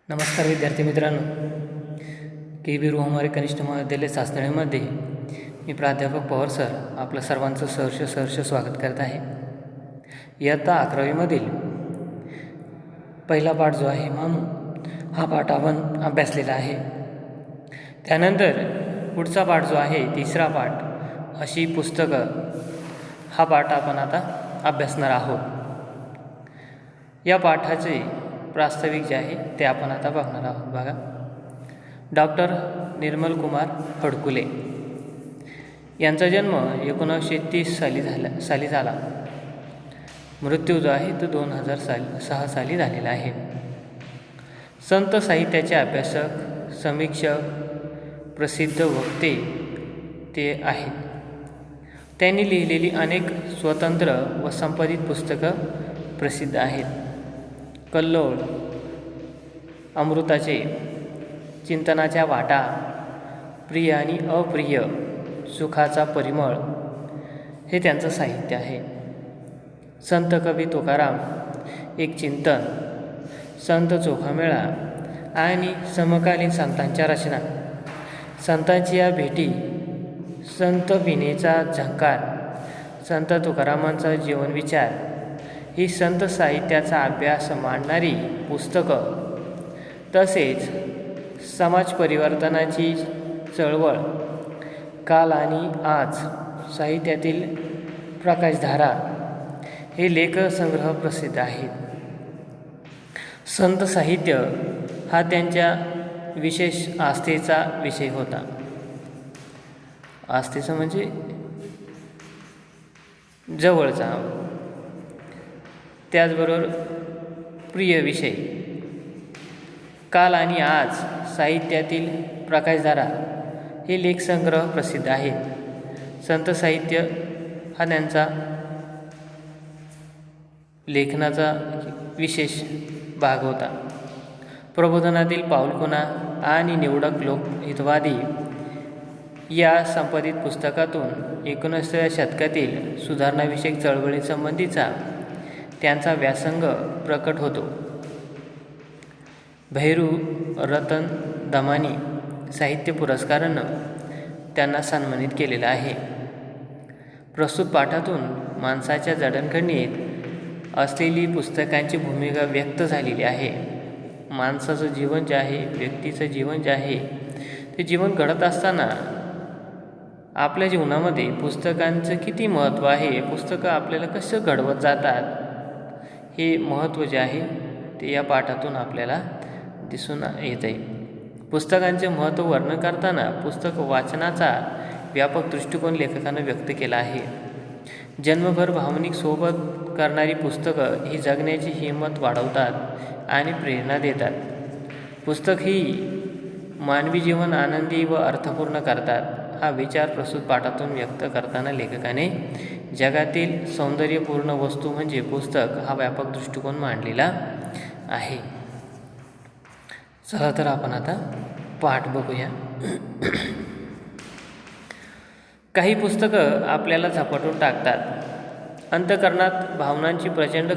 नमस्कार विद्यार्थी मित्रांनो, के रोहमारे कनिष्ठ महाविद्यालय सासनळीमध्ये मी प्राध्यापक पवार सर आपलं सर्वांचं सहर्ष स्वागत करत आहे. इयत्ता 11वीमधील पहिला पाठ जो आहे मामू हा पाठ आपण अभ्यासलेला आहे. त्यानंतर पुढचा पाठ जो आहे तिसरा पाठ अशी पुस्तकं हा पाठ आपण आता अभ्यासणार आहोत. या पाठाचे प्रास्ताविक जे आहे ते आपण आता बघणार आहोत. बघा, डॉक्टर निर्मल कुमार फडकुले यांचा जन्म 1930 साली झाला. मृत्यू जो आहे तो 2006 साली झालेला आहे. संत साहित्याचे अभ्यासक, समीक्षक, प्रसिद्ध वक्ते ते आहेत. त्यांनी लिहिलेली अनेक स्वतंत्र व संपादित पुस्तकं प्रसिद्ध आहेत. कल्लोळ, अमृताचे, चिंतनाच्या वाटा, प्रिय आणि अप्रिय, सुखाचा परिमळ हे त्यांचं साहित्य आहे. संत कवी तुकाराम, एक चिंतन, संत चोखामेळा आणि समकालीन संतांच्या रचना, संतांची या भेटी, संत विनेचा झंकार, संत तुकारामांचा जीवनविचार ही संत साहित्याचा अभ्यास मांडणारी पुस्तकं, तसेच समाज परिवर्तनाची चळवळ, काल आणि आज, साहित्यातील प्रकाशधारा हे लेखसंग्रह प्रसिद्ध आहेत. संत साहित्य हा त्यांच्या विशेष आस्थेचा विषय होता. आस्थेचा म्हणजे जवळचा, त्याचबरोबर प्रिय विषय. काल आणि आज, साहित्यातील प्रकाशधारा हे लेखसंग्रह प्रसिद्ध आहेत. संत साहित्य हा त्यांचा लेखनाचा विशेष भाग होता. प्रबोधनातील पाऊलखुणा आणि निवडक लोकहितवादी या संपादित पुस्तकातून 19व्या शतकातील सुधारणाविषयक चळवळीसंबंधीचा त्यांचा व्यासंग प्रकट होतो. भैरू रतन दमानी साहित्य पुरस्कारानं त्यांना सन्मानित केलेलं आहे. प्रस्तुत पाठातून माणसाच्या जडणघडणीत असलेली पुस्तकांची भूमिका व्यक्त झालेली आहे. माणसाचं जीवन जे आहे, व्यक्तीचं जीवन जे आहे, ते जीवन घडत असताना आपल्या जीवनामध्ये पुस्तकांचं किती महत्त्व आहे, पुस्तकं आपल्याला कसं घडवत जातात, हे महत्त्व जे आहे ते या पाठातून आपल्याला दिसून येत आहे. पुस्तकांचे महत्त्व वर्णन करताना पुस्तक वाचनाचा व्यापक दृष्टिकोन लेखकानं व्यक्त केला आहे. जन्मभर भावनिक सोबत करणारी पुस्तकं ही जगण्याची हिंमत वाढवतात आणि प्रेरणा देतात. पुस्तक ही मानवी जीवन आनंदी व अर्थपूर्ण करतात. हा विचार प्रस्तुत पाठातून व्यक्त करताना लेखकाने जगातील सौंदर्यपूर्ण वस्तू म्हणजे पुस्तक हा व्यापक दृष्टिकोन मांडलेला आहे. चला तर आपण आता पाठ बघूया. काही पुस्तकं आपल्याला झपाटून टाकतात. अंतःकरणात भावनांची प्रचंड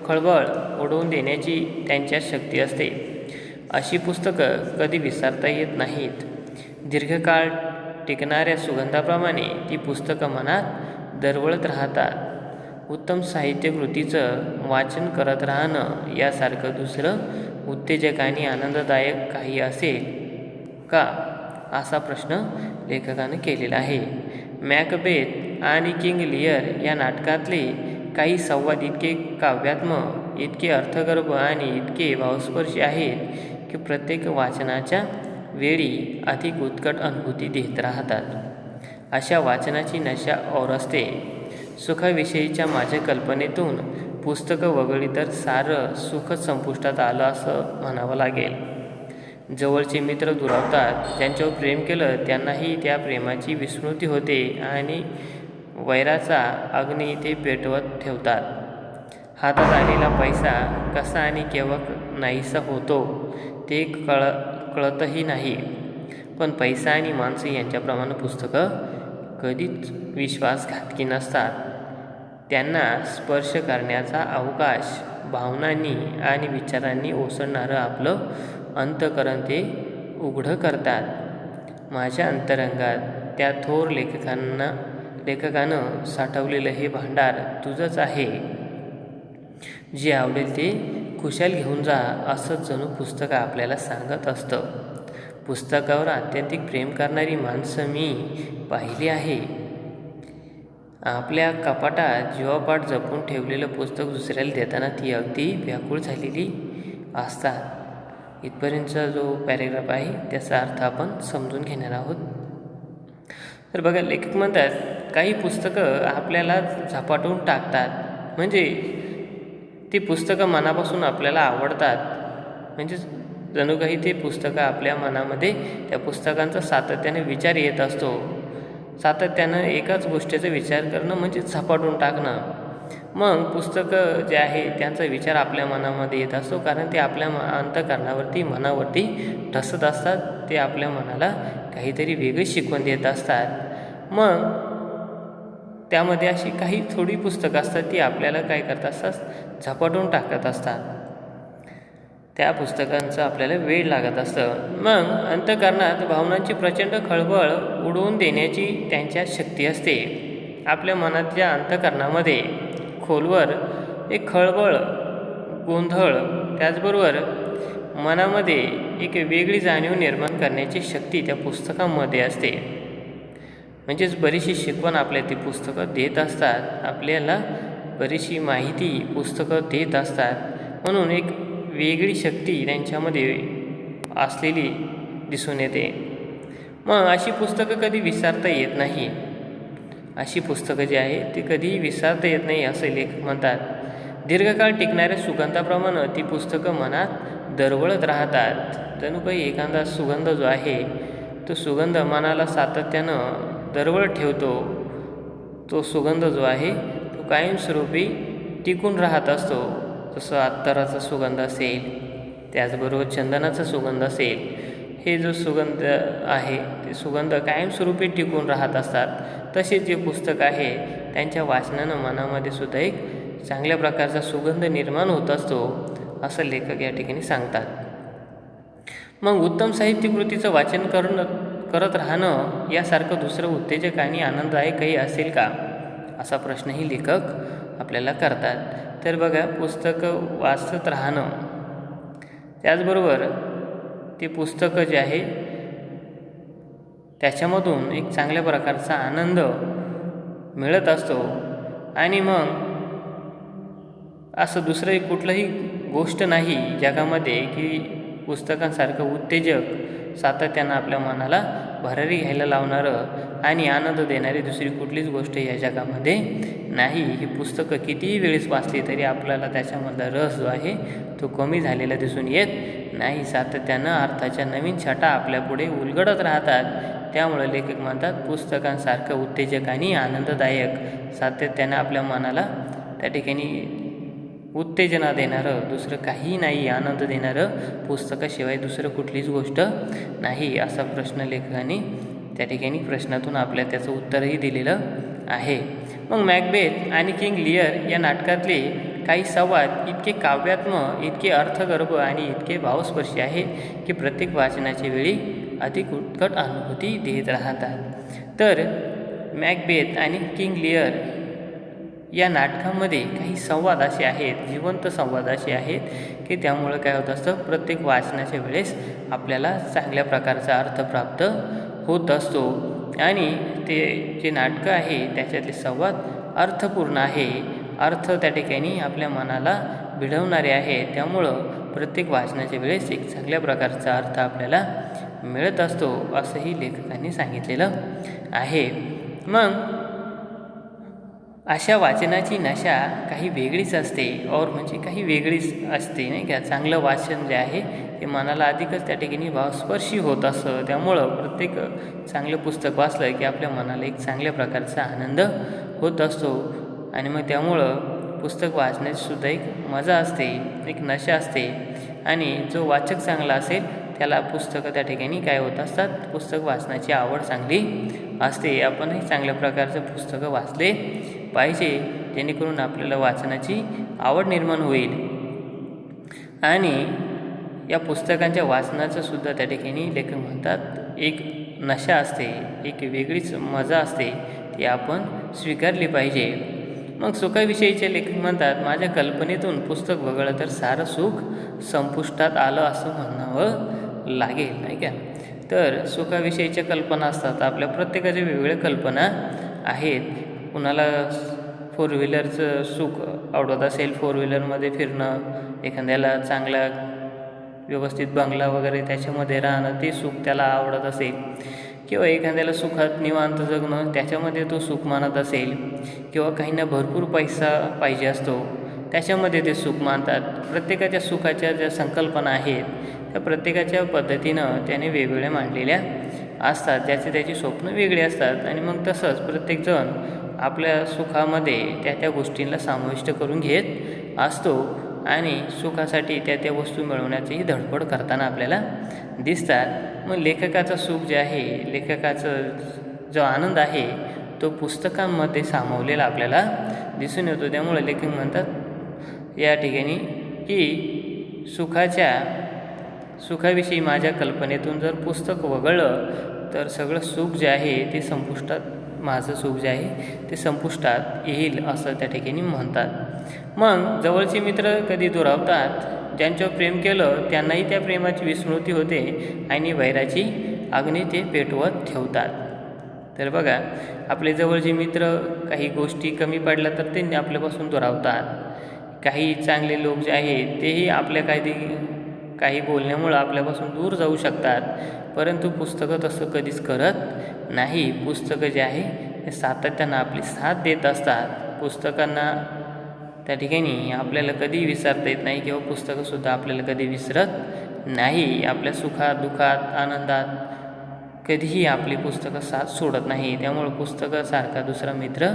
खळबळ उडवून देण्याची त्यांच्यात शक्ती असते. अशी पुस्तकं कधी विसरता येत नाहीत. दीर्घकाळ टिकणाऱ्या सुगंधाप्रमाणे ती पुस्तकं मनात दरवळत राहतात. उत्तम साहित्यकृतीचं वाचन करत राहणं यासारखं दुसरं उत्तेजक आणि आनंददायक काही असेल का, असा प्रश्न लेखकानं केलेला आहे. मॅकबेथ आणि किंग लिअर या नाटकातले काही संवाद इतके काव्यात्मक, इतके अर्थगर्भ आणि इतके भावस्पर्शी आहेत की प्रत्येक वाचनाच्या वेळी अधिक उत्कट अनुभूती देत राहतात. अशा वाचनाची नशा ओरसते. सुखाविषयीच्या माझ्या कल्पनेतून पुस्तकं वगळली तर सारं सुखच संपुष्टात आलं असं म्हणावं लागेल. जवळचे मित्र दुरावतात. ज्यांच्यावर प्रेम केलं त्यांनाही त्या प्रेमाची विस्मृती होते आणि वैराचा अग्नी ते पेटवत ठेवतात. हातात आलेला पैसा कसा आणि केव्हा नाहीसा होतो ते कळतही नाही. पण पैसा आणि माणसं यांच्याप्रमाणे पुस्तकं कधीच विश्वासघातकी नसतात. त्यांना स्पर्श करण्याचा अवकाश भावनांनी आणि विचारांनी ओसरणारं आपलं अंतःकरण ते उघडं करतात. माझ्या अंतरंगात त्या थोर लेखकानं साठवलेलं हे भांडार तुझंच आहे. जे आवडेल ते खुशाल घेऊन जा, असंच जणू पुस्तक आपल्याला सांगत असतं. पुस्तकावर अत्यंतिक प्रेम करणारी माणसं मी पाहिली आहे. आपल्या कपाटात जीवापाड जपून ठेवलेलं पुस्तक दुसऱ्याला देताना ती अगदी व्याकुळ झालेली असतात. इथपर्यंतचा जो पॅरेग्राफ आहे त्याचा अर्थ आपण समजून घेणार आहोत. तर बघा, लेखक म्हणतात काही पुस्तकं आपल्याला झपाटून टाकतात. म्हणजे ती पुस्तकं मनापासून आपल्याला आवडतात. म्हणजे जणू काही ते पुस्तकं आपल्या मनामध्ये त्या पुस्तकांचा सातत्याने विचार येत असतो. सातत्यानं एकाच गोष्टीचा विचार करणं म्हणजे झपाटून टाकणं. मग पुस्तकं जे आहे त्यांचा विचार आपल्या मनामध्ये येत असतो, कारण ते आपल्या अंतःकरणावरती मनावरती ठसत असतात. ते आपल्या मनाला काहीतरी वेगळी शिकवण देत असतात. मग त्यामध्ये अशी काही थोडी पुस्तकं असतात ती आपल्याला काय करत असतात, झपाटून टाकत असतात. त्या पुस्तकांचं आपल्याला वेळ लागत असतं. मग अंतःकरणात भावनांची प्रचंड खळबळ उडवून देण्याची त्यांच्यात शक्ती असते. आपल्या मनातल्या अंतःकरणामध्ये खोलवर एक खळबळ, गोंधळ, त्याचबरोबर मनामध्ये एक वेगळी जाणीव निर्माण करण्याची शक्ती त्या पुस्तकामध्ये असते. म्हणजेच बरीचशी शिकवण आपल्याला ती पुस्तकं देत असतात. आपल्याला बरीचशी माहिती पुस्तकं देत असतात. म्हणून एक वेगळी शक्ती त्यांच्यामध्ये असलेली दिसून येते. मग अशी पुस्तकं कधी विसरता येत नाही. अशी पुस्तकं जी आहे ती कधी विसरता येत नाही असे लेखक म्हणतात. दीर्घकाळ टिकणाऱ्या सुगंधाप्रमाणे ती पुस्तकं मनात दरवळत राहतात. जणू काही एखादा सुगंध जो आहे तो सुगंध मनाला सातत्यानं दरवळत ठेवतो. तो सुगंध जो आहे तो कायमस्वरूपी टिकून राहत असतो. जसं अत्तराचा सुगंध असेल, त्याचबरोबर चंदनाचा सुगंध असेल, हे जो सुगंध आहे ते सुगंध कायमस्वरूपी टिकून राहत असतात. तसेच जे पुस्तक आहे त्यांच्या वाचनानं मनामध्ये सुद्धा एक चांगल्या प्रकारचा सुगंध निर्माण होत असतो, असं लेखक या ठिकाणी सांगतात. मग उत्तम साहित्यकृतीचं वाचन करत राहणं यासारखं दुसरं उत्तेजक आणि आनंददायकही असेल का, असा प्रश्नही लेखक आपल्याला करतात. तर बघा, पुस्तकं वाचत राहणं, त्याचबरोबर ते पुस्तकं जे आहे त्याच्यामधून एक चांगल्या प्रकारचा आनंद मिळत असतो. आणि मग असं दुसरं कुठलंही गोष्ट नाही जगामध्ये की पुस्तकांसारखं उत्तेजक, सातत्यानं आपल्या मनाला भरारी घ्यायला लावणारं आणि आनंद देणारी दुसरी कुठलीच गोष्ट या जगामध्ये नाही. ही पुस्तकं कितीही वेळेस वाचली तरी आपल्याला त्याच्यामधला रस जो आहे तो कमी झालेला दिसून येत नाही. सातत्यानं अर्थाच्या नवीन छटा आपल्यापुढे उलगडत राहतात. त्यामुळे लेखक म्हणतात पुस्तकांसारखं उत्तेजक आणि आनंददायक, सातत्यानं आपल्या मनाला त्या ठिकाणी उत्तेजना देणारं दुसरं काही नाही, आनंद देणारं पुस्तकाशिवाय दुसरं कुठलीच गोष्ट नाही, असा प्रश्न लेखकाने त्या ठिकाणी प्रश्नातून आपल्या त्याचं उत्तरही दिलेलं आहे. मग मॅकबेथ आणि किंग लिअर या नाटकातले काही संवाद इतके काव्यात्मक, इतके अर्थगर्भ आणि इतके भावस्पर्शी आहेत की प्रत्येक वाचनाच्या वेळी अधिक उत्कट अनुभूती देत राहतात. तर मॅकबेथ आणि किंग लिअर या नाटकामध्ये काही संवाद असे आहेत, जिवंत संवाद असे आहेत की त्यामुळं काय होत असतं, प्रत्येक वाचनाच्या वेळेस आपल्याला चांगल्या प्रकारचा अर्थ प्राप्त होत असतो. आणि ते जे नाटकं आहे त्याच्यातले संवाद अर्थपूर्ण आहे, अर्थ त्या ठिकाणी आपल्या मनाला भिडवणारे आहे. त्यामुळं प्रत्येक वाचनाच्या वेळेस एक चांगल्या प्रकारचा अर्थ आपल्याला मिळत असतो, असंही लेखकांनी सांगितलेलं आहे. मग अशा वाचनाची नशा काही वेगळीच असते, और म्हणजे काही वेगळीच असते नाही का. चांगलं वाचन जे आहे ते मनाला अधिकच त्या ठिकाणी भावस्पर्शी होत असतं. त्यामुळं प्रत्येक चांगलं पुस्तक वाचलं की आपल्या मनाला एक चांगल्या प्रकारचा आनंद होत असतो. आणि मग त्यामुळं पुस्तक वाचण्याची सुद्धा एक मजा असते, एक नशा असते. आणि जो वाचक चांगला असेल त्याला पुस्तकं त्या ठिकाणी काय होत असतात, पुस्तक वाचण्याची आवड चांगली असते. आपणही चांगल्या प्रकारचं पुस्तकं वाचले पाहिजे, जेणेकरून आपल्याला वाचनाची आवड निर्माण होईल. आणि या पुस्तकांच्या वाचनाचं सुद्धा त्या ठिकाणी लेखक म्हणतात एक नशा असते, एक वेगळीच मजा असते, ती आपण स्वीकारली पाहिजे. मग सुखाविषयीचे लेखक म्हणतात, माझ्या कल्पनेतून पुस्तक वगळलं तर सारं सुख संपुष्टात आलं असं म्हणावं लागेल, नाही का. तर सुखाविषयीच्या कल्पना असतात, आपल्या प्रत्येकाच्या वेगवेगळ्या कल्पना आहेत. कुणाला फोर व्हीलरचं सुख आवडत असेल, फोर व्हीलरमध्ये फिरणं, एखाद्याला चांगला व्यवस्थित बंगला वगैरे त्याच्यामध्ये राहणं ते सुख त्याला आवडत असेल, किंवा एखाद्याला सुखात निवांत जगणं त्याच्यामध्ये तो सुख मानत असेल, किंवा काहींना भरपूर पैसा पाहिजे असतो त्याच्यामध्ये ते सुख मानतात. प्रत्येकाच्या सुखाच्या ज्या संकल्पना आहेत त्या प्रत्येकाच्या पद्धतीनं त्याने वेगवेगळ्या मांडलेल्या असतात, ज्याचे त्याची स्वप्न वेगळी असतात. आणि मग तसंच प्रत्येकजण आपल्या सुखामध्ये त्या गोष्टींना समाविष्ट करून घेत असतो आणि सुखासाठी त्या वस्तू मिळवण्याचीही धडपड करताना आपल्याला दिसतात. मग लेखकाचं सुख जे आहे, लेखकाचं जो आनंद आहे तो पुस्तकांमध्ये सामावलेला आपल्याला दिसून येतो. त्यामुळे लेखक म्हणतात या ठिकाणी की सुखाविषयी माझ्या कल्पनेतून जर पुस्तक वगळलं तर सगळं सुख जे आहे ते संपुष्टात, माझं सुख जे आहे ते संपुष्टात येईल असं त्या ठिकाणी म्हणतात. मग जवळचे मित्र कधी दुरावतात, ज्यांच्यावर प्रेम केलं त्यांनाही त्या प्रेमाची विस्मृती होते आणि वैराची अग्नी ते पेटवत ठेवतात. तर बघा, आपले जवळचे मित्र काही गोष्टी कमी पडल्या तर ते आपल्यापासून दुरावतात. काही चांगले लोक जे आहेत तेही आपल्या काही बोलण्यामुळं आपल्यापासून दूर जाऊ शकतात. परंतु पुस्तकं तसं कधीच करत नाही. पुस्तकं जे आहे हे सातत्यानं आपली साथ देत असतात. पुस्तकांना त्या ठिकाणी आपल्याला कधीही विसरता येत नाही, किंवा पुस्तकंसुद्धा आपल्याला कधी विसरत नाही. आपल्या सुखात, दुःखात, आनंदात कधीही आपली पुस्तकं साथ सोडत नाही. त्यामुळं पुस्तकासारखा दुसरा मित्र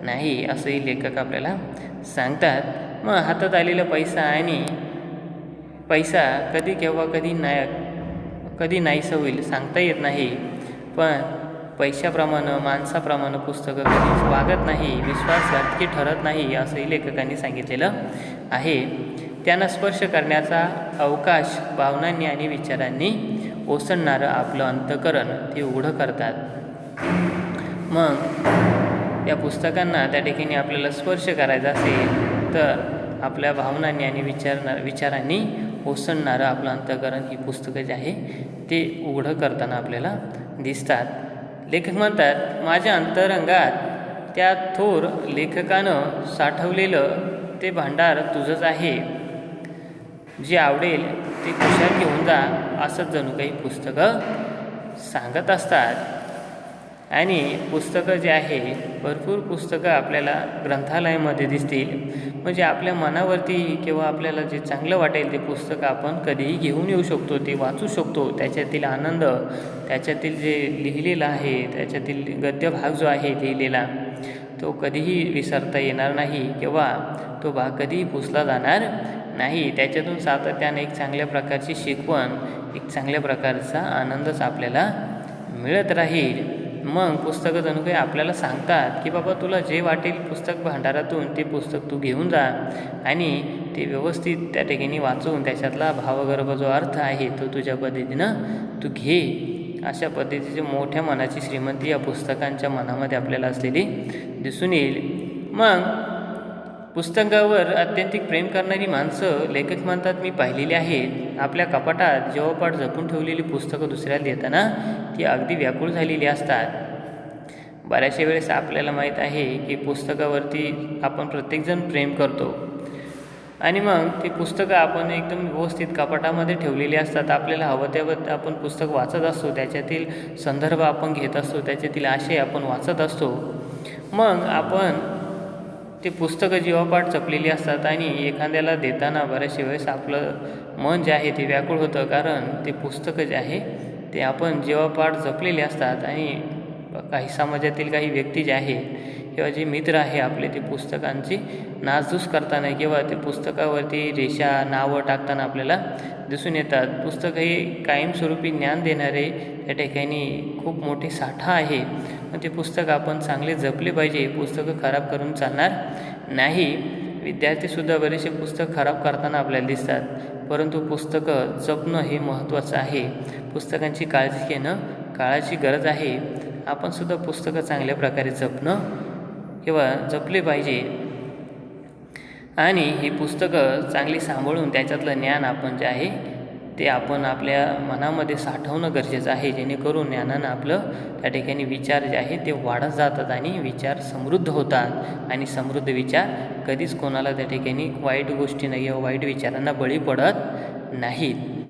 नाही असंही लेखक आपल्याला सांगतात. मग हातात आलेला पैसा कधी केव्हा कधी नाहीसं होईल सांगता येत नाही, पण पैशाप्रमाणे, माणसाप्रमाणे पुस्तकं कधीच वागत नाही, विश्वासघातकी ठरत नाही असंही लेखकांनी सांगितलेलं आहे. त्यांना स्पर्श करण्याचा अवकाश भावनांनी आणि विचारांनी ओसंडणारं आपलं अंतःकरण ते उघडं करतात. मग या पुस्तकांना त्या ठिकाणी आपल्याला स्पर्श करायचा असेल तर आपल्या भावनांनी आणि विचारांनी ओसंडणारं आपलं अंतःकरण ही पुस्तकं जे आहे ते उघडं करताना आपल्याला दिसतात. लेखक म्हणतात, माझ्या अंतरंगात त्या थोर लेखकानं साठवलेलं ते भांडार तुझंच आहे. जे आवडेल ते खुशाल घेऊन जा असंच जणू काही पुस्तकं सांगत असतात. आणि पुस्तकं जे आहे, भरपूर पुस्तकं आपल्याला ग्रंथालयामध्ये दिसतील. म्हणजे आपल्या मनावरती किंवा आपल्याला जे चांगलं वाटेल ते पुस्तकं आपण कधीही घेऊन येऊ शकतो, ते वाचू शकतो. त्याच्यातील आनंद, त्याच्यातील जे लिहिलेलं आहे, त्याच्यातील गद्यभाग जो आहे लिहिलेला तो कधीही विसरता येणार नाही, किंवा तो भाग कधीही पुसला जाणार नाही. त्याच्यातून सातत्याने एक चांगल्या प्रकारची शिकवण, एक चांगल्या प्रकारचा आनंदच आपल्याला मिळत राहील. मग पुस्तकं जणू काही आपल्याला सांगतात की बाबा तुला जे वाटेल पुस्तक भांडारातून ते पुस्तक तू घेऊन जा आणि ते व्यवस्थित त्या ठिकाणी वाचून त्याच्यातला भावगर्भ जो अर्थ आहे तो तुझ्या पद्धतीनं तू घे. अशा पद्धतीची मोठ्या मनाची श्रीमंती या पुस्तकांच्या मनामध्ये आपल्याला असलेली दिसून येईल. मग पुस्तकावर अत्यंतिक प्रेम करणारी माणसं लेखक म्हणतात मी पाहिलेली आहेत. आपल्या कपाटात जेव्हापाठ जपून ठेवलेली पुस्तकं दुसऱ्याला देताना ती अगदी व्याकुळ झालेली असतात. बऱ्याचशा वेळेस आपल्याला माहीत आहे की पुस्तकावरती आपण प्रत्येकजण प्रेम करतो आणि मग ती पुस्तकं आपण एकदम व्यवस्थित कपाटामध्ये ठेवलेली असतात. आपल्याला हवं त्यावर आपण पुस्तक वाचत असतो, त्याच्यातील संदर्भ आपण घेत असतो, त्याच्यातील आशय आपण वाचत असतो. मग आपण ते पुस्तकं जीवापाठ जपलेली असतात आणि एखाद्याला देताना बऱ्याचशा वेळेस आपलं मन जे आहे ते व्याकुळ होतं, कारण ते पुस्तकं जे आहे ते आपण जीवापाठ जपलेले असतात. आणि काही समाजातील काही व्यक्ती जे आहे किंवा जे मित्र आहे आपले ते पुस्तकांची नासधूस करताना किंवा ते पुस्तकावरती रेषा नावं टाकताना आपल्याला दिसून येतात. पुस्तक हे कायमस्वरूपी ज्ञान देणारे या ठिकाणी खूप मोठे साठा आहे. ते पुस्तक आपण चांगले जपले पाहिजे. पुस्तकं खराब करून चालणार नाही. विद्यार्थीसुद्धा बरेचसे पुस्तक खराब करताना आपल्याला दिसतात, परंतु पुस्तकं जपणं हे महत्त्वाचं आहे. पुस्तकांची काळजी घेणं काळाची गरज आहे. आपणसुद्धा पुस्तकं चांगल्या प्रकारे जपणं किंवा जपले पाहिजे आणि ही पुस्तकं चांगली सांभाळून त्याच्यातलं ज्ञान आपण जे आहे ते आपण आपल्या मनामध्ये साठवणं गरजेचं आहे, जेणेकरून ज्ञानानं आपलं त्या ठिकाणी विचार जे आहे ते वाढत जातात आणि विचार समृद्ध होतात आणि समृद्ध विचार कधीच कोणाला त्या ठिकाणी वाईट गोष्टींना किंवा वाईट विचारांना बळी पडत नाहीत.